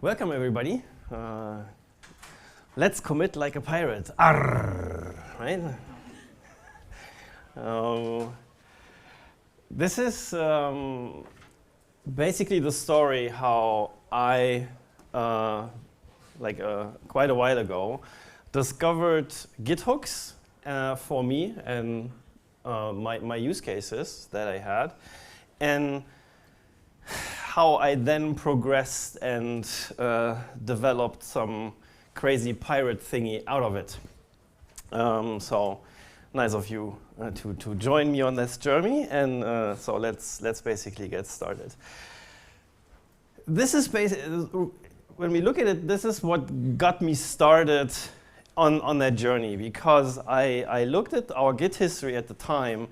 Welcome everybody. Let's commit like a pirate. Arrr, right? This is basically the story how I, quite a while ago, discovered Git hooks for me and my use cases that I had, and how I then progressed and developed some crazy pirate thingy out of it. So nice of you to join me on this journey, and so let's basically get started. This is when we look at it, this is what got me started on that journey, because I looked at our Git history at the time,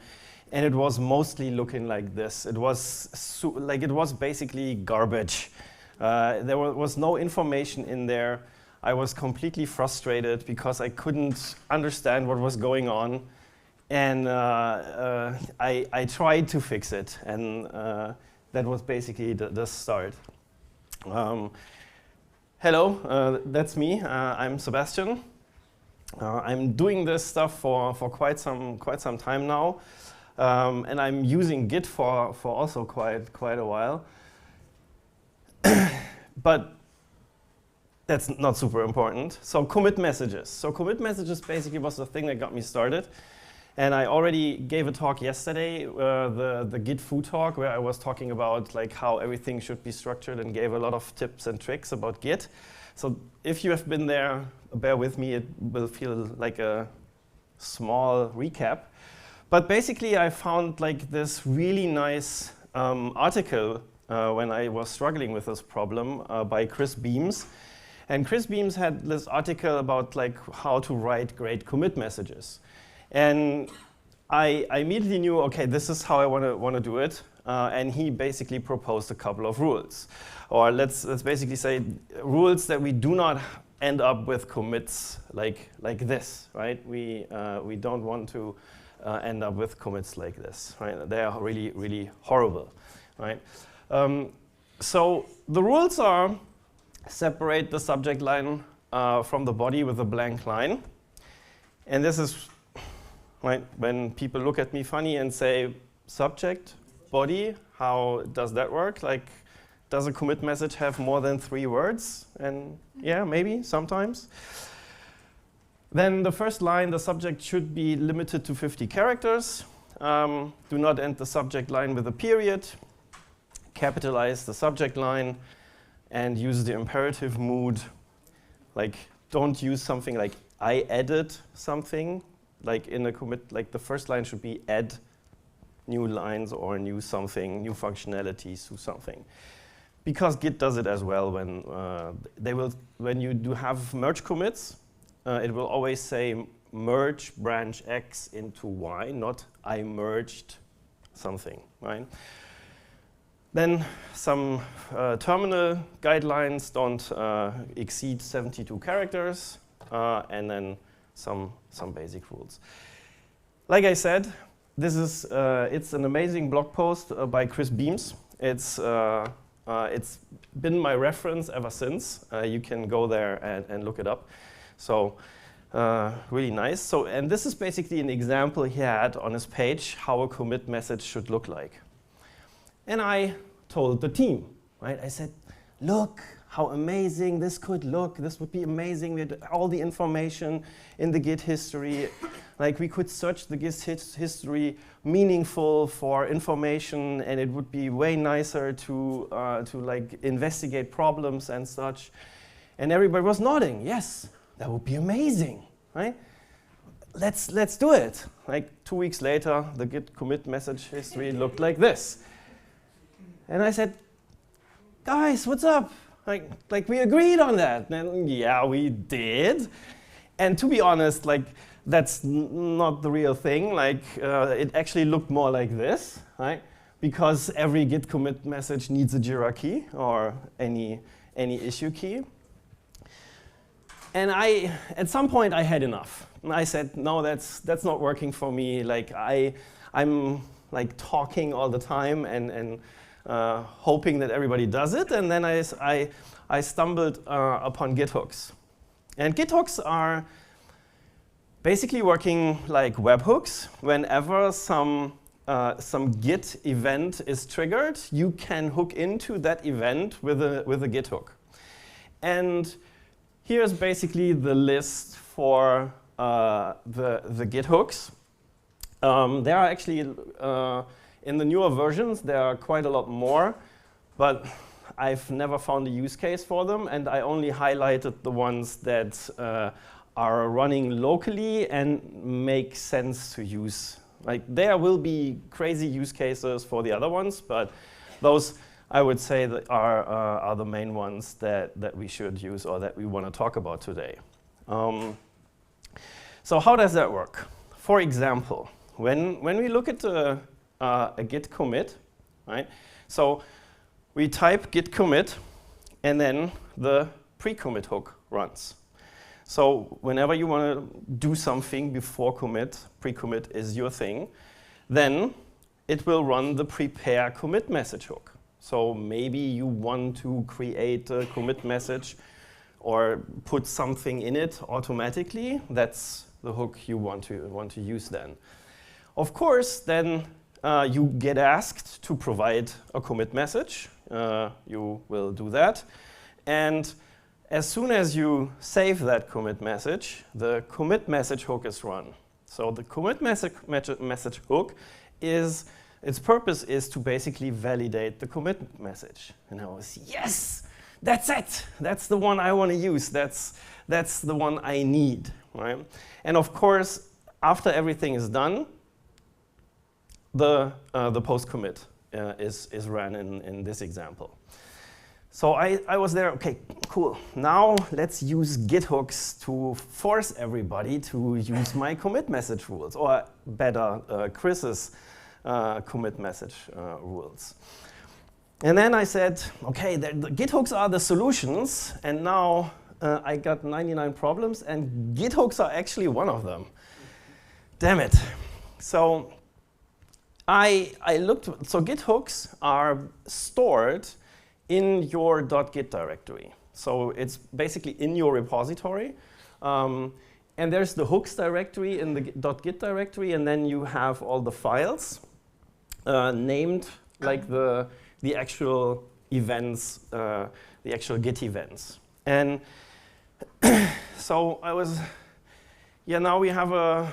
and it was mostly looking like this. It was basically garbage. There was no information in there. I was completely frustrated because I couldn't understand what was going on, and I tried to fix it, and that was basically the start. Hello, that's me. I'm Sebastian. I'm doing this stuff for quite some time now. And I'm using Git for also quite a while. But that's not super important. So commit messages. So commit messages basically was the thing that got me started. And I already gave a talk yesterday, the GitFoo talk, where I was talking about like how everything should be structured and gave a lot of tips and tricks about Git. So if you have been there, bear with me, it will feel like a small recap. But basically, I found like this really nice article when I was struggling with this problem by Chris Beams. And Chris Beams had this article about like how to write great commit messages. And I immediately knew, okay, this is how I want to do it. And he basically proposed a couple of rules. Or let's basically say rules that we do not end up with commits like this, right? We don't want to end up with commits like this, right? They are really, really horrible, right? So the rules are: separate the subject line from the body with a blank line. And this is, right, when people look at me funny and say, subject, body, how does that work? Like, does a commit message have more than 3 words? And yeah, maybe, sometimes. Then the first line, the subject should be limited to 50 characters. Do not end the subject line with a period. Capitalize the subject line and use the imperative mood. Like, don't use something like I added something. Like in a commit, like the first line should be add new lines or new something, new functionalities to something. Because Git does it as well when you do have merge commits. It will always say merge branch X into Y, not I merged something, right? Then some terminal guidelines: don't exceed 72 characters, and then some basic rules. Like I said, this is it's an amazing blog post by Chris Beams. It's been my reference ever since. You can go there and look it up. So really nice. So, and this is basically an example he had on his page how a commit message should look like. And I told the team, right? I said, look how amazing this could look. This would be amazing. We had all the information in the Git history. Like, we could search the Git history meaningful for information, and it would be way nicer to like investigate problems and such. And everybody was nodding. Yes. That would be amazing, right? Let's do it. Like 2 weeks later, the Git commit message history looked like this. And I said, guys, what's up? Like we agreed on that. And yeah, we did. And to be honest, like that's not the real thing. Like it actually looked more like this, right? Because every Git commit message needs a Jira key or any issue key. And at some point, I had enough. And I said, no, that's not working for me. Like I'm like talking all the time and hoping that everybody does it. And then I I stumbled upon Git hooks. And Git hooks are basically working like webhooks. Whenever some Git event is triggered, you can hook into that event with a Git hook. And here's basically the list for the Git hooks. There are actually, in the newer versions, there are quite a lot more, but I've never found a use case for them, and I only highlighted the ones that are running locally and make sense to use. Like, there will be crazy use cases for the other ones, but those, I would say, that are the main ones that we should use or that we want to talk about today. So how does that work? For example, when we look at a git commit, right? So we type git commit, and then the pre-commit hook runs. So whenever you want to do something before commit, pre-commit is your thing, then it will run the prepare commit message hook. So maybe you want to create a commit message or put something in it automatically. That's the hook you want to use then. Of course, then you get asked to provide a commit message. You will do that. And as soon as you save that commit message, the commit message hook is run. So the commit message hook is, its purpose is to basically validate the commit message. And I was, yes, that's it. That's the one I want to use. That's the one I need, right? And of course, after everything is done, the post commit is ran in this example. So I was there, okay, cool. Now let's use Git hooks to force everybody to use my commit message rules, or better, Chris's commit message rules. And then I said, okay, the Git hooks are the solutions, and now I got 99 problems, and Git hooks are actually one of them. Damn it. So I looked, so Git hooks are stored in your .git directory. So it's basically in your repository. And there's the hooks directory in the .git directory, and then you have all the files named like the actual events, the actual Git events. And so I was, yeah, now we have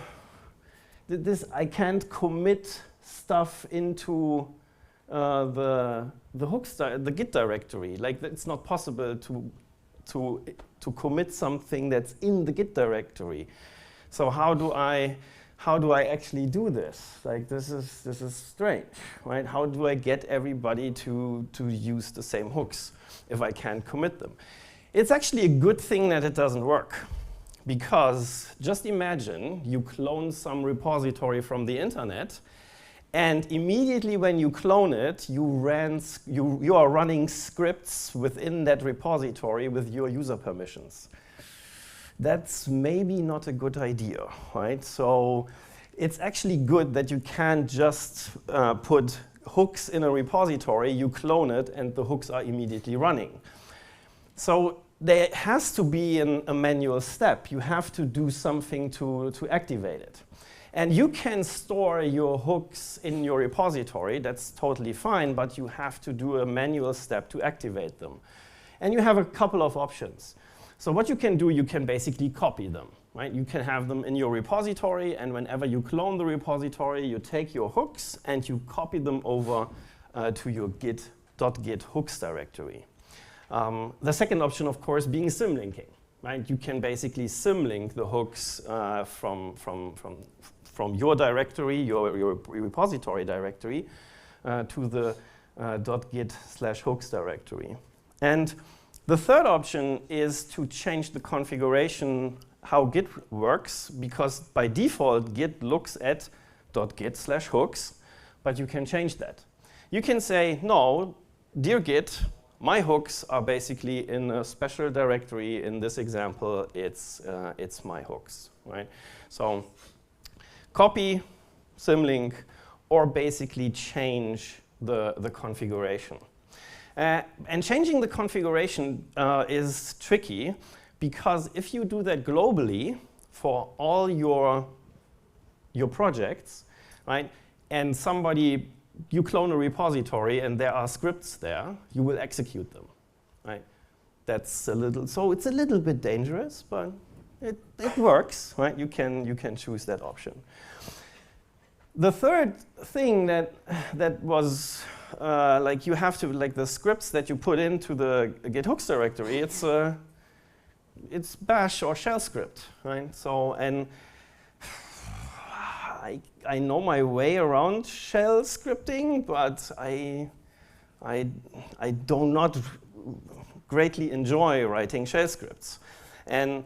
this, I can't commit stuff into the hooks, the Git directory. Like, it's not possible to commit something that's in the Git directory. So how do I actually do this? Like, this is strange, right? How do I get everybody to use the same hooks if I can't commit them? It's actually a good thing that it doesn't work, because just imagine you clone some repository from the internet, and immediately when you clone it, you are running scripts within that repository with your user permissions. That's maybe not a good idea, right? So it's actually good that you can't just put hooks in a repository, you clone it, and the hooks are immediately running. So there has to be a manual step. You have to do something to activate it. And you can store your hooks in your repository, that's totally fine, but you have to do a manual step to activate them. And you have a couple of options. So what you can do, you can basically copy them, right? You can have them in your repository, and whenever you clone the repository, you take your hooks and you copy them over to your .git hooks directory. The second option, of course, being symlinking, right? You can basically symlink the hooks from your directory, your repository directory, to the .git/hooks directory. And the third option is to change the configuration how Git works, because by default, Git looks at .git/hooks, but you can change that. You can say, no, dear Git, my hooks are basically in a special directory. In this example, it's my hooks, right? So copy, symlink, or basically change the configuration. And changing the configuration is tricky, because if you do that globally for all your projects, right, and you clone a repository and there are scripts there, you will execute them, right? That's so it's a little bit dangerous, but it works, right? You can choose that option. The third thing that was like you have to, like the scripts that you put into the Git hooks directory, it's bash or shell script, right? So, and I know my way around shell scripting, but I do not greatly enjoy writing shell scripts. And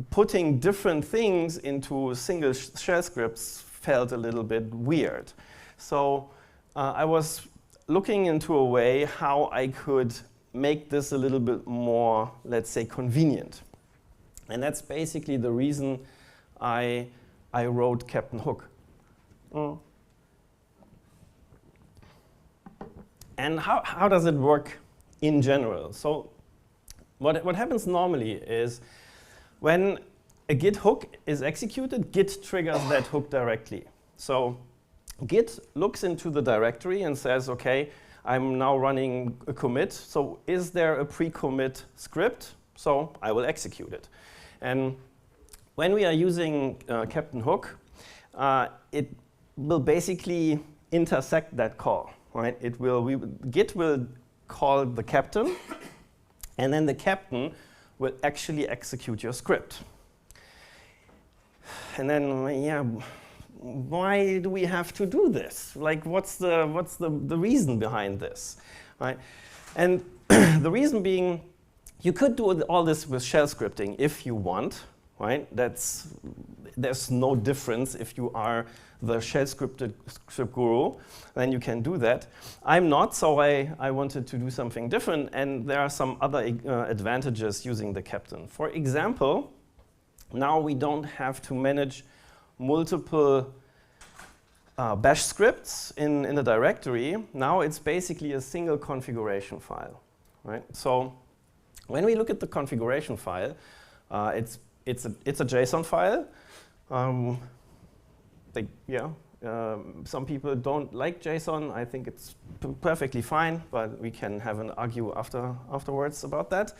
putting different things into single shell scripts felt a little bit weird. So I was looking into a way how I could make this a little bit more, let's say, convenient. And that's basically the reason I wrote Captain Hook. And how does it work in general? So what happens normally is when a Git hook is executed, Git triggers that hook directly. So Git looks into the directory and says, OK, I'm now running a commit. So is there a pre-commit script? So I will execute it. And when we are using Captain Hook, it will basically intersect that call, right? Git will call the captain, and then the captain will actually execute your script. And then, yeah, why do we have to do this? Like, what's the reason behind this, right? And the reason being, you could do all this with shell scripting if you want, right? There's no difference if you are the shell script guru, then you can do that. I'm not, so I wanted to do something different, and there are some other advantages using the captain. For example, now we don't have to manage multiple bash scripts in the directory. Now it's basically a single configuration file, right? So when we look at the configuration file, it's a JSON file. Some people don't like JSON. I think it's perfectly fine, but we can have an argue afterwards about that.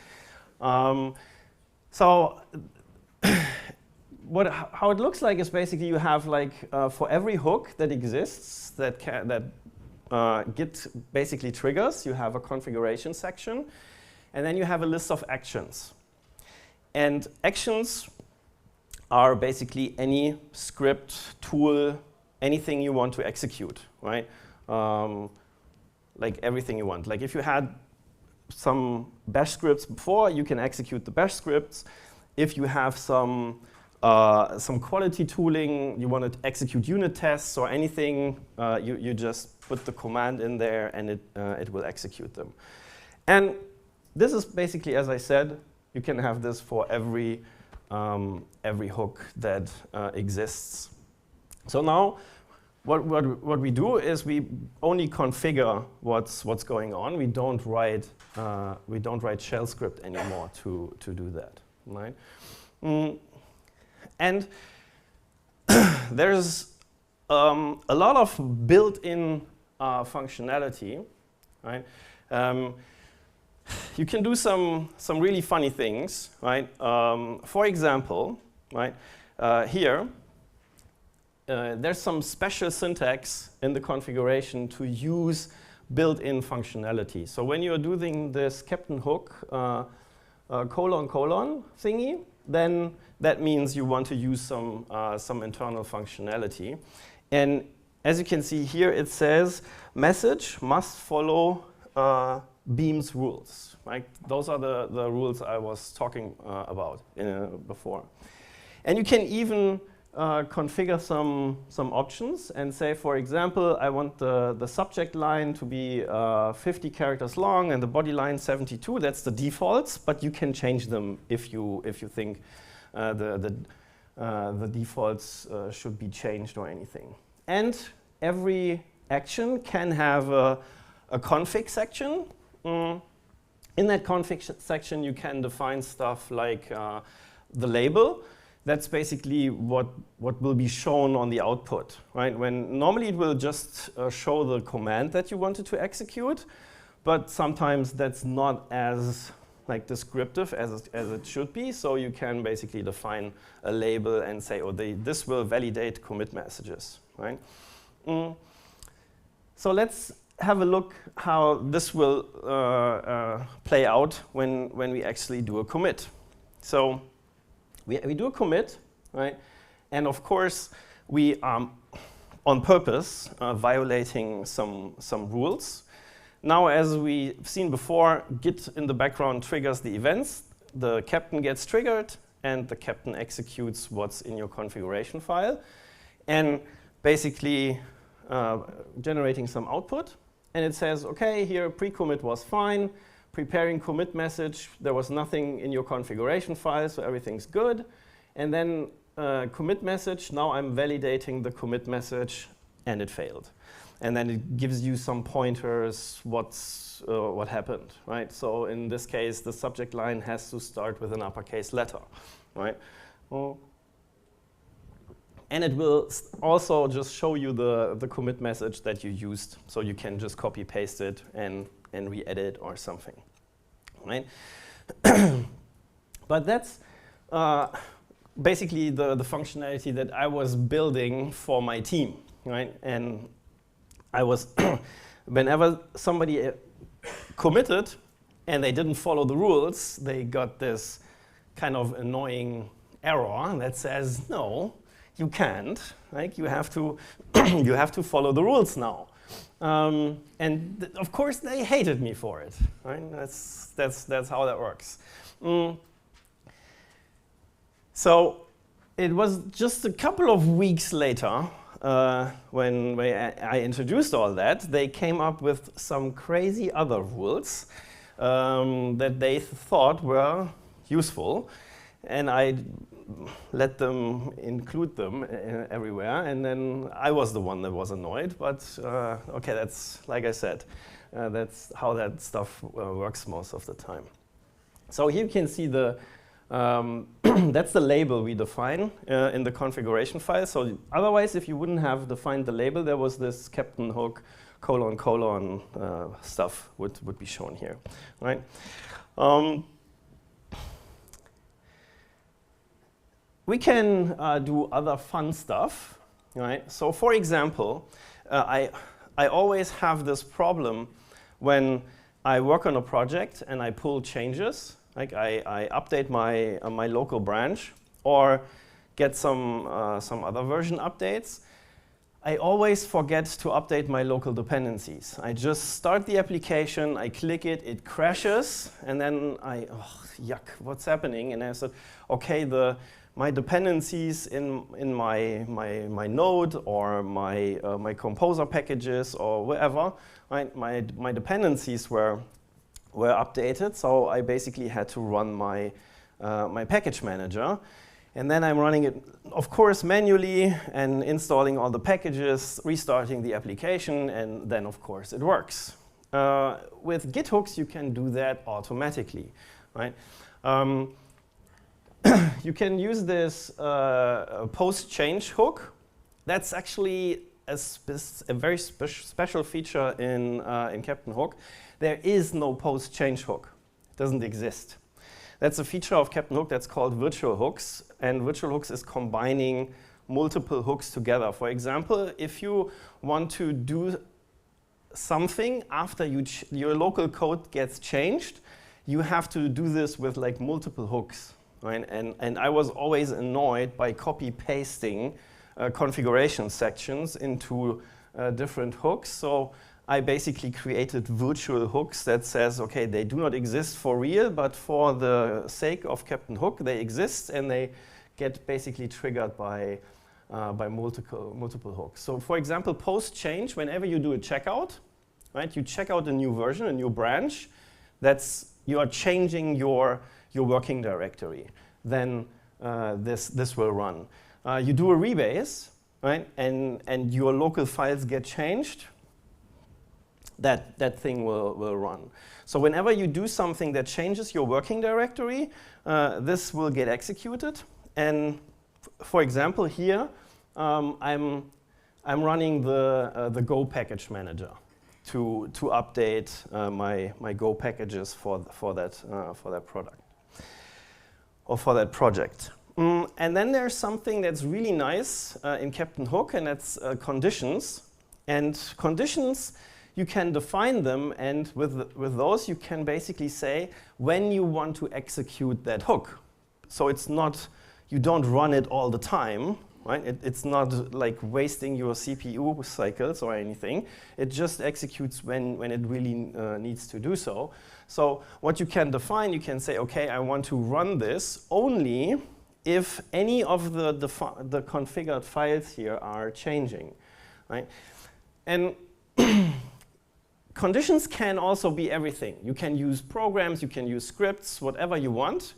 So how it looks like is basically you have like for every hook that exists that Git basically triggers, you have a configuration section, and then you have a list of actions. And actions are basically any script, tool, anything you want to execute, right? Like everything you want. Like if you had some bash scripts before, you can execute the bash scripts. If you have some quality tooling, you want to execute unit tests or anything, you just put the command in there and it will execute them. And this is basically, as I said, you can have this for every hook that exists. So now, what we do is we only configure what's going on. We don't write shell script anymore to do that, right? And there's a lot of built-in functionality, right? You can do some really funny things, right? For example, right, here, there's some special syntax in the configuration to use built-in functionality. So when you're doing this Captain Hook colon thingy, then that means you want to use some internal functionality. And as you can see here, it says message must follow Beam's rules, right? Those are the rules I was talking about before. And you can even configure some options and say, for example, I want the subject line to be 50 characters long and the body line 72. That's the defaults, but you can change them if you think the defaults should be changed or anything. And every action can have a config section. In that config section, you can define stuff like the label. That's basically what will be shown on the output, right? When normally it will just show the command that you wanted to execute, but sometimes that's not as like descriptive as it should be. So you can basically define a label and say, oh, this will validate commit messages, right? So let's have a look how this will play out when we actually do a commit. So we do a commit, right? And of course, we are on purpose violating some rules. Now, as we've seen before, Git in the background triggers the events. The captain gets triggered, and the captain executes what's in your configuration file, and basically generating some output. And it says, OK, here pre-commit was fine. Preparing commit message, there was nothing in your configuration file, so everything's good. And then commit message, now I'm validating the commit message, and it failed. And then it gives you some pointers what happened, right? So in this case, the subject line has to start with an uppercase letter, right? And it will also just show you the commit message that you used, so you can just copy paste it and re-edit or something, right? But that's basically the functionality that I was building for my team, right? And I was, whenever somebody committed and they didn't follow the rules, they got this kind of annoying error that says, no, you can't. Like, you have to, you have to follow the rules now. And of course, they hated me for it. Right? That's how that works. So it was just a couple of weeks later when I introduced all that, they came up with some crazy other rules that they thought were useful, and I let them include them everywhere, and then I was the one that was annoyed, but okay, that's, like I said, that's how that stuff works most of the time. So here you can see the that's the label we define in the configuration file. So otherwise, if you wouldn't have defined the label, there was this captain hook : stuff would be shown here, right? We can do other fun stuff, right? So for example, I always have this problem when I work on a project and I pull changes. Like I update my local branch or get some other version updates. I always forget to update my local dependencies. I just start the application, I click it, it crashes, and then yuck, what's happening? And I said, okay, my dependencies in my node or my composer packages or wherever, right? My dependencies were updated, so I basically had to run my package manager. And then I'm running it, of course, manually and installing all the packages, restarting the application, and then, of course, it works. With Git hooks, you can do that automatically, right? You can use this post-change hook. That's actually a very special feature in Captain Hook. There is no post-change hook. It doesn't exist. That's a feature of Captain Hook that's called virtual hooks. And virtual hooks is combining multiple hooks together. For example, if you want to do something after your local code gets changed, you have to do this with like multiple hooks. Right? And I was always annoyed by copy-pasting configuration sections into different hooks. So I basically created virtual hooks that says, okay, they do not exist for real, but for the sake of Captain Hook, they exist, and they get basically triggered by multiple hooks. So for example, post-change, whenever you do a checkout, right, you check out a new version, a new branch, you are changing your working directory. Then this will run. You do a rebase, right, and your local files get changed. that thing will run. So whenever you do something that changes your working directory, this will get executed. And for example, here I'm running the Go package manager to update my Go packages for that product or for that project. And then there's something that's really nice in Captain Hook, and that's conditions. And conditions, you can define them, and with those you can basically say when you want to execute that hook. So it's not, you don't run it all the time, right? It's not like wasting your CPU cycles or anything. It just executes when it really needs to do so. So what you can define, you can say, okay, I want to run this only if any of the configured files here are changing, right? And conditions can also be everything. You can use programs, you can use scripts, whatever you want.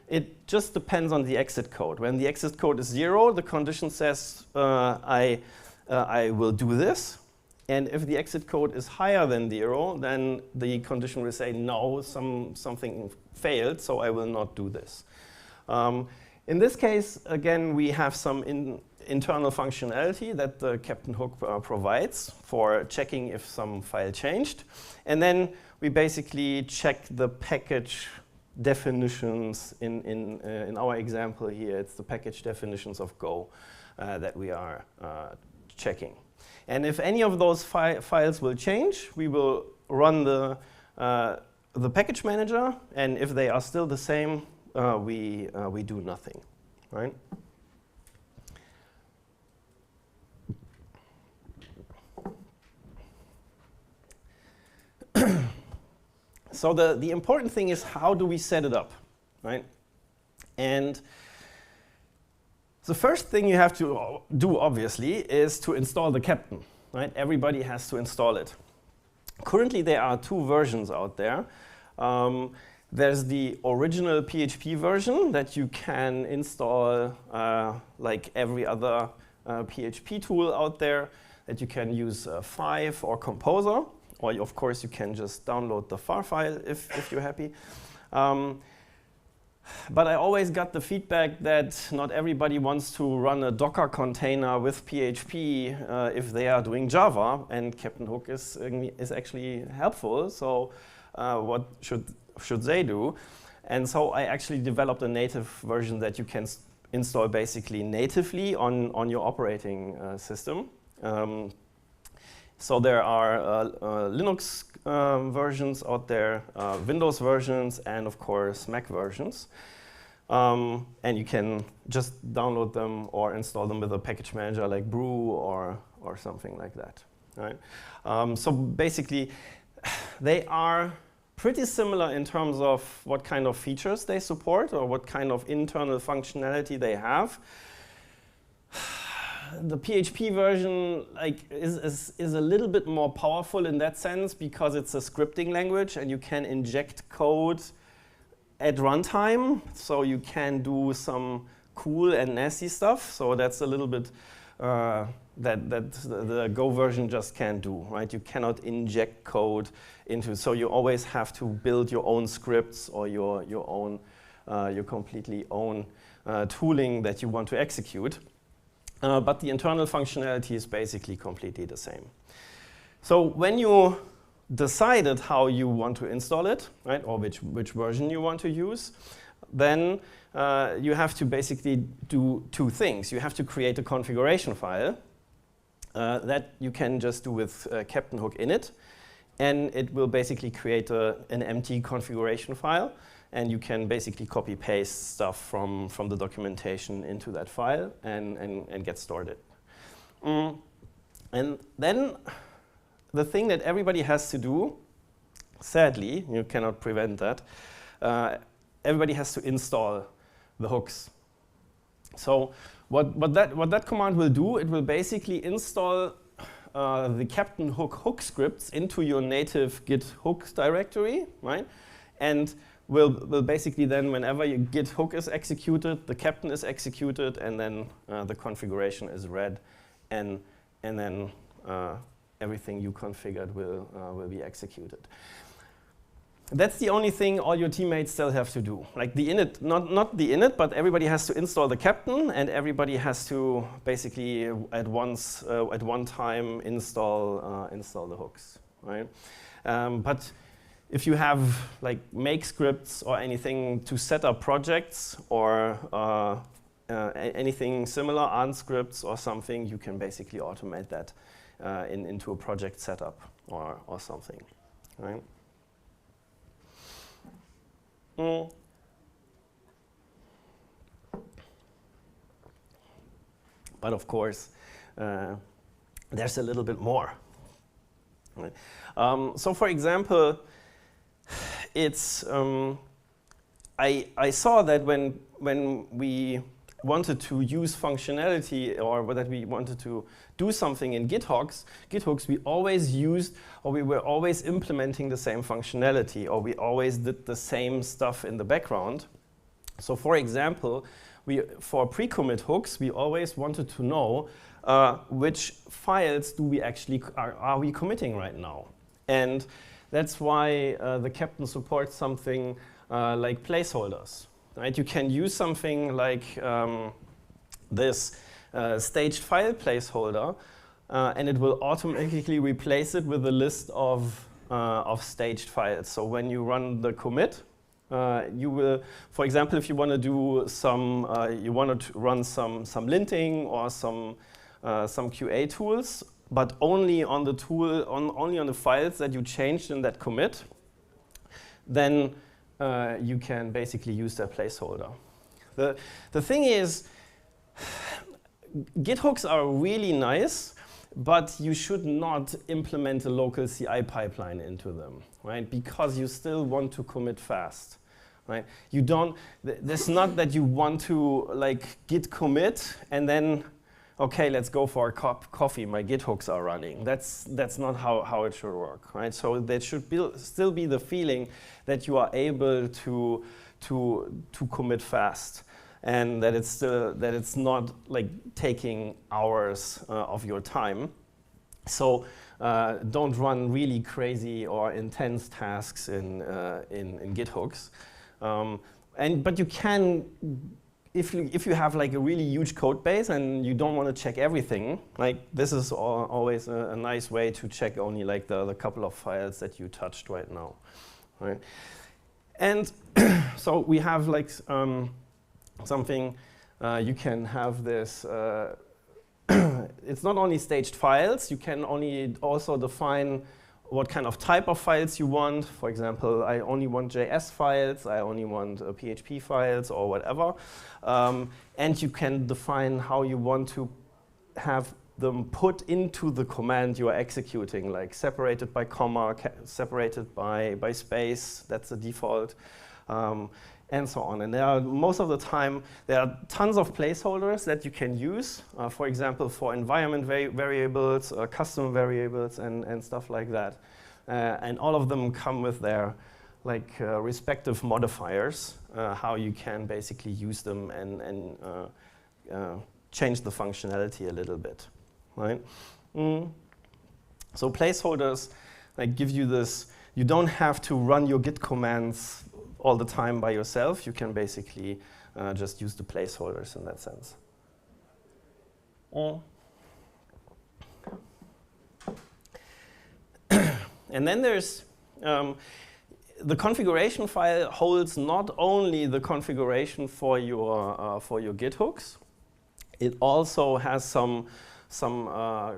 It just depends on the exit code. When the exit code is 0, the condition says, I will do this. And if the exit code is higher than 0, then the condition will say, no, something failed, so I will not do this. In this case, again, we have some internal functionality that the Captain Hook provides for checking if some file changed. And then we basically check the package definitions. In our example here, it's the package definitions of Go that we are checking. And if any of those files will change, we will run the package manager. And if they are still the same, we do nothing, right? So the important thing is, how do we set it up, right? And the first thing you have to do, obviously, is to install the Captain, right? Everybody has to install it. Currently, there are 2 versions out there. There's the original PHP version that you can install like every other PHP tool out there, that you can use 5 or Composer, or of course you can just download the FAR file if you're happy. But I always got the feedback that not everybody wants to run a Docker container with PHP if they are doing Java, and Captain Hook is actually helpful. So what should they do? And so I actually developed a native version that you can install basically natively on your operating system. So there are Linux versions out there, Windows versions, and of course Mac versions. And you can just download them or install them with a package manager like Brew or something like that, right? So basically, they are pretty similar in terms of what kind of features they support or what kind of internal functionality they have. The PHP version is a little bit more powerful in that sense because it's a scripting language and you can inject code at runtime, so you can do some cool and nasty stuff. So that's a little bit that the Go version just can't do, right? You cannot inject code into, so you always have to build your own scripts or your completely own tooling that you want to execute. But the internal functionality is basically completely the same. So when you decided how you want to install it, right, or which version you want to use, then you have to basically do 2 things. You have to create a configuration file that you can just do with Captain Hook init, and it will basically create an empty configuration file. And you can basically copy-paste stuff from the documentation into that file and get started. And then the thing that everybody has to do, sadly, you cannot prevent that, everybody has to install the hooks. So what that command will do, it will basically install the Captain Hook scripts into your native Git hook directory, right? And will basically then, whenever your Git hook is executed, the Captain is executed, and then the configuration is read, and then everything you configured will be executed. That's the only thing all your teammates still have to do. Like the init, not the init, but everybody has to install the captain, and everybody has to basically at one time install the hooks, right? But if you have like make scripts or anything to set up projects or anything similar, Arrr scripts or something, you can basically automate that into a project setup or something, right? But of course, there's a little bit more. Right? So for example, it's I saw that when we wanted to use functionality or that we wanted to do something in GitHooks, we always used or we were always implementing the same functionality, or we always did the same stuff in the background. So for example, for pre-commit hooks, we always wanted to know which files do we actually are we committing right now. And that's why the captain supports something like placeholders. Right? You can use something like this staged file placeholder, and it will automatically replace it with a list of staged files. So when you run the commit, you will, for example, if you want to do some, you want to run some linting or some QA tools, but only on the tool, only on the files that you changed in that commit, then you can basically use that placeholder. The thing is, Git hooks are really nice, but you should not implement a local CI pipeline into them, right? Because you still want to commit fast, right? You don't, it's not that you want to like git commit and then, okay, let's go for a coffee, my Git hooks are running. That's not how it should work, right? So there should still be the feeling that you are able to commit fast, and that it's not like taking hours of your time. So don't run really crazy or intense tasks in Git hooks. But you can, if you have like a really huge code base and you don't want to check everything, like this is always a nice way to check only like the couple of files that you touched right now, right? And so we have like something, you can have this, it's not only staged files, you can also define what kind of type of files you want. For example, I only want JS files, I only want PHP files or whatever. And you can define how you want to have them put into the command you are executing, like separated by comma, separated by space, that's the default, and so on. And most of the time, there are tons of placeholders that you can use, for example, for environment variables, custom variables, and stuff like that. And all of them come with their respective modifiers, how you can basically use them and change the functionality a little bit, right? So placeholders give you this, you don't have to run your Git commands all the time by yourself. You can basically just use the placeholders in that sense. And then there's the configuration file holds not only the configuration for your Git hooks, it also has some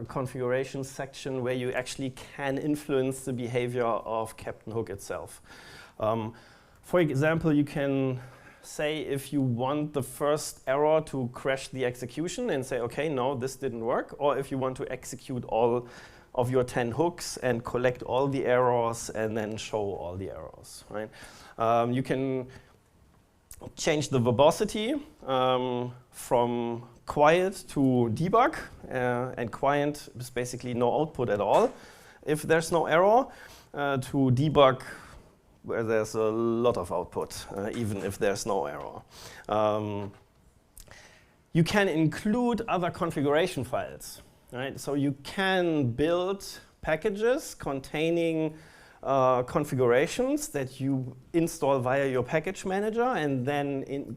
configuration section where you actually can influence the behavior of Captain Hook itself. For example, you can say if you want the first error to crash the execution and say, okay, no, this didn't work, or if you want to execute all of your 10 hooks and collect all the errors and then show all the errors, right? You can change the verbosity from quiet to debug, and quiet is basically no output at all if there's no error, to debug where there's a lot of output, even if there's no error. You can include other configuration files, right? So you can build packages containing configurations that you install via your package manager, and then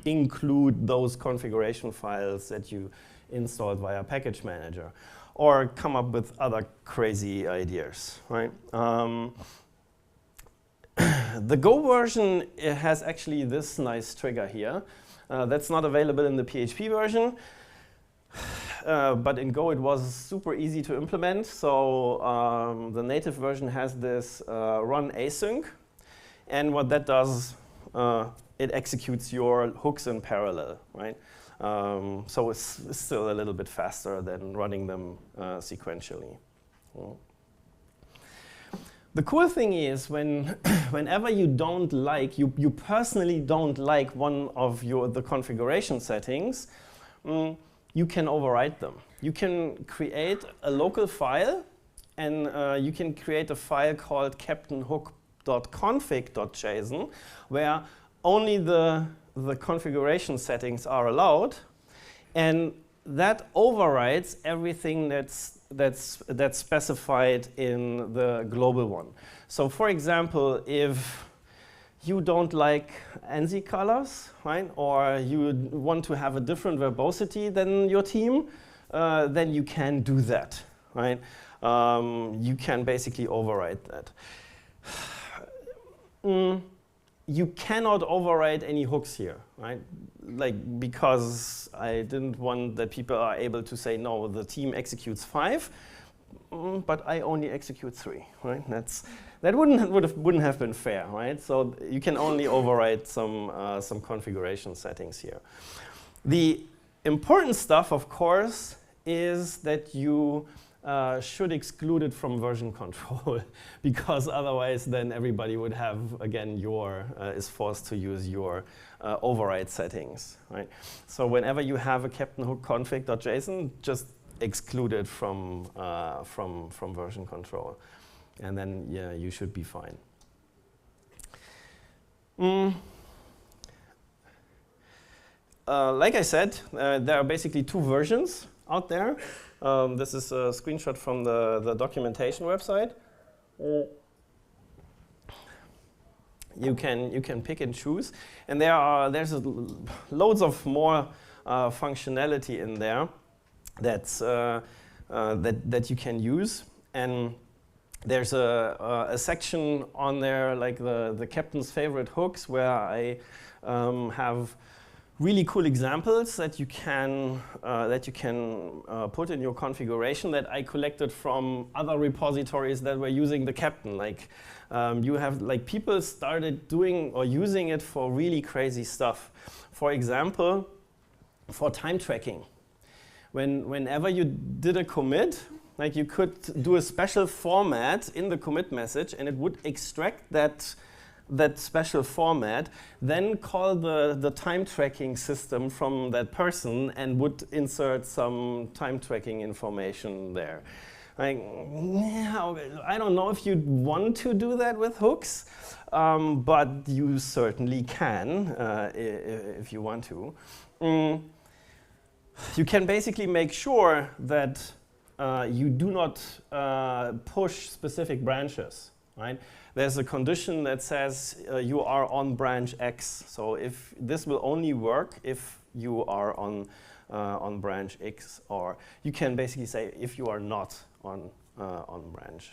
include those configuration files that you installed via package manager, or come up with other crazy ideas, right? The Go version has actually this nice trigger here. That's not available in the PHP version, but in Go it was super easy to implement. So the native version has this run async, and what that does, it executes your hooks in parallel, right? So it's still a little bit faster than running them sequentially. The cool thing is whenever you don't like, you personally don't like one of the configuration settings, you can override them. You can create a local file, and you can create a file called captainhook.config.json, where only the configuration settings are allowed, and that overrides everything that's specified in the global one. So for example, if you don't like ANSI colors, right, or you want to have a different verbosity than your team, then you can do that, right? You can basically override that. You cannot override any hooks here, right? Like, because I didn't want that people are able to say, no, the team executes 5, but I only execute 3, right? That wouldn't have been fair, right? So you can only override some configuration settings here. The important stuff, of course, is that you should exclude it from version control, because otherwise then everybody would have, again, is forced to use your override settings, right? So whenever you have a captainhook.config.json, just exclude it from version control, and then yeah, you should be fine. Like I said, there are basically 2 versions out there. This is a screenshot from the documentation website. You can pick and choose, and there's loads of more functionality in there that you can use, and there's a section on there like the captain's favorite hooks, where I have really cool examples that you can put in your configuration that I collected from other repositories that were using the captain. Like you have people started doing or using it for really crazy stuff. For example, for time tracking. Whenever you did a commit, like you could do a special format in the commit message, and it would extract that special format, then call the time tracking system from that person and would insert some time tracking information there. Like, I don't know if you'd want to do that with hooks, but you certainly can if you want to. You can basically make sure that you do not push specific branches, right? There's a condition that says you are on branch X. So if this will only work if you are on branch X, or you can basically say if you are not on branch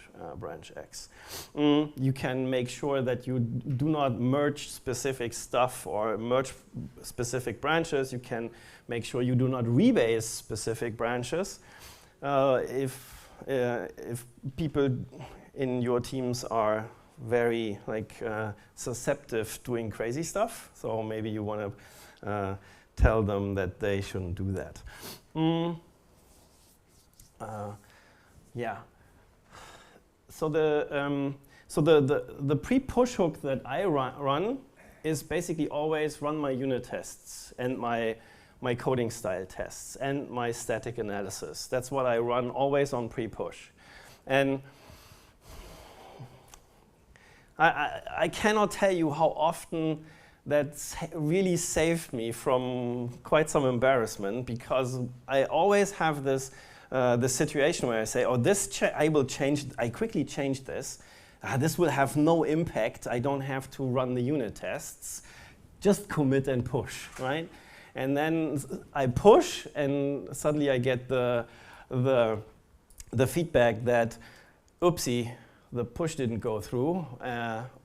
X. You can make sure that you do not merge specific stuff or merge specific branches. You can make sure you do not rebase specific branches. If people in your teams are very susceptible doing crazy stuff, so maybe you want to tell them that they shouldn't do that. Yeah. So the pre-push hook that I run is basically always run my unit tests and my coding style tests and my static analysis. That's what I run always on pre-push. And I cannot tell you how often that's really saved me from quite some embarrassment, because I always have this this situation where I say, oh, I will change, I quickly change this. This will have no impact. I don't have to run the unit tests. Just commit and push, right? And then I push, and suddenly I get the feedback that, oopsie, the push didn't go through.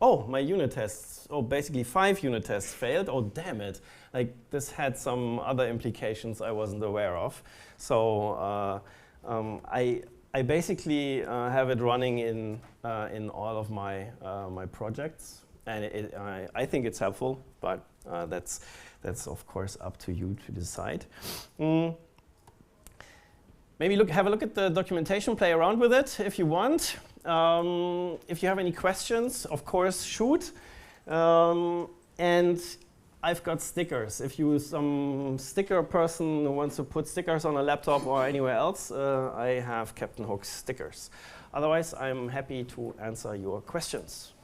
Oh, my unit tests, basically 5 unit tests failed. Oh, damn it. Like, this had some other implications I wasn't aware of. So I basically have it running in all of my my projects, and I think it's helpful, but that's of course up to you to decide. Maybe have a look at the documentation, play around with it if you want. If you have any questions, of course, shoot. And I've got stickers. If you're some sticker person who wants to put stickers on a laptop or anywhere else, I have Captain Hook's stickers. Otherwise, I'm happy to answer your questions.